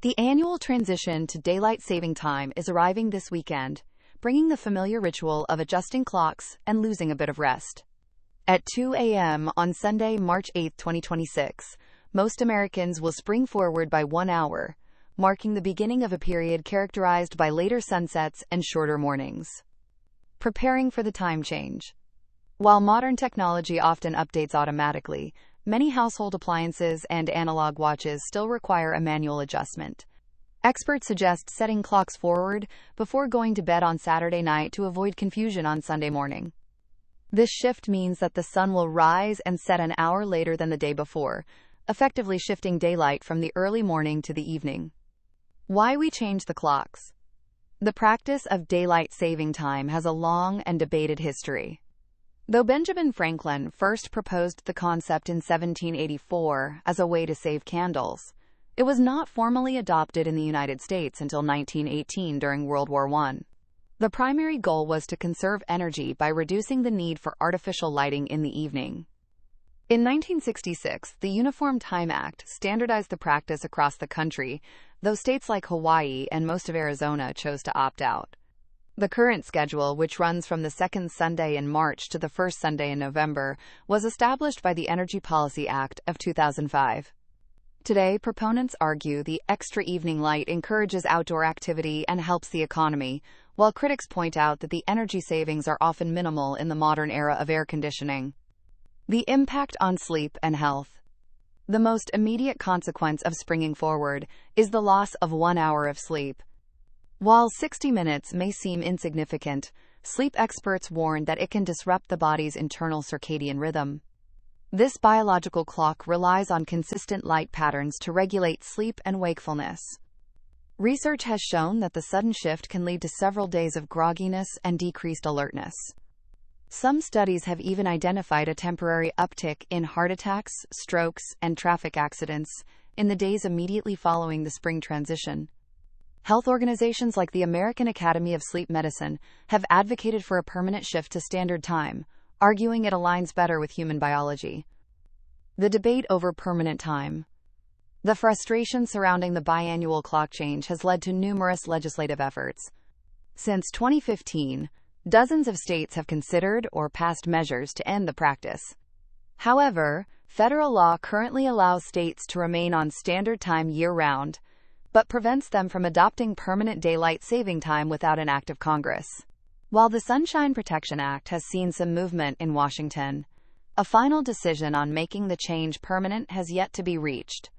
The annual transition to daylight saving time is arriving this weekend, bringing the familiar ritual of adjusting clocks and losing a bit of rest. At 2 a.m. on Sunday, March 8, 2026, most Americans will spring forward by 1 hour, marking the beginning of a period characterized by later sunsets and shorter mornings. Preparing for the time change. While modern technology often updates automatically, many household appliances and analog watches still require a manual adjustment. Experts suggest setting clocks forward before going to bed on Saturday night to avoid confusion on Sunday morning. This shift means that the sun will rise and set an hour later than the day before, effectively shifting daylight from the early morning to the evening. Why we change the clocks. The practice of daylight saving time has a long and debated history. Though Benjamin Franklin first proposed the concept in 1784 as a way to save candles, it was not formally adopted in the United States until 1918 during World War I. The primary goal was to conserve energy by reducing the need for artificial lighting in the evening. In 1966, the Uniform Time Act standardized the practice across the country, though states like Hawaii and most of Arizona chose to opt out. The current schedule, which runs from the second Sunday in March to the first Sunday in November, was established by the Energy Policy Act of 2005. Today, proponents argue the extra evening light encourages outdoor activity and helps the economy, while critics point out that the energy savings are often minimal in the modern era of air conditioning. The impact on sleep and health. The most immediate consequence of springing forward is the loss of 1 hour of sleep. While 60 minutes may seem insignificant, sleep experts warn that it can disrupt the body's internal circadian rhythm. This biological clock relies on consistent light patterns to regulate sleep and wakefulness. Research has shown that the sudden shift can lead to several days of grogginess and decreased alertness. Some studies have even identified a temporary uptick in heart attacks, strokes, and traffic accidents in the days immediately following the spring transition. Health organizations like the American Academy of Sleep Medicine have advocated for a permanent shift to standard time, arguing it aligns better with human biology. The debate over permanent time. The frustration surrounding the biannual clock change has led to numerous legislative efforts. Since 2015, dozens of states have considered or passed measures to end the practice. However, federal law currently allows states to remain on standard time year-round, but prevents them from adopting permanent daylight saving time without an act of Congress. While the Sunshine Protection Act has seen some movement in Washington, a final decision on making the change permanent has yet to be reached.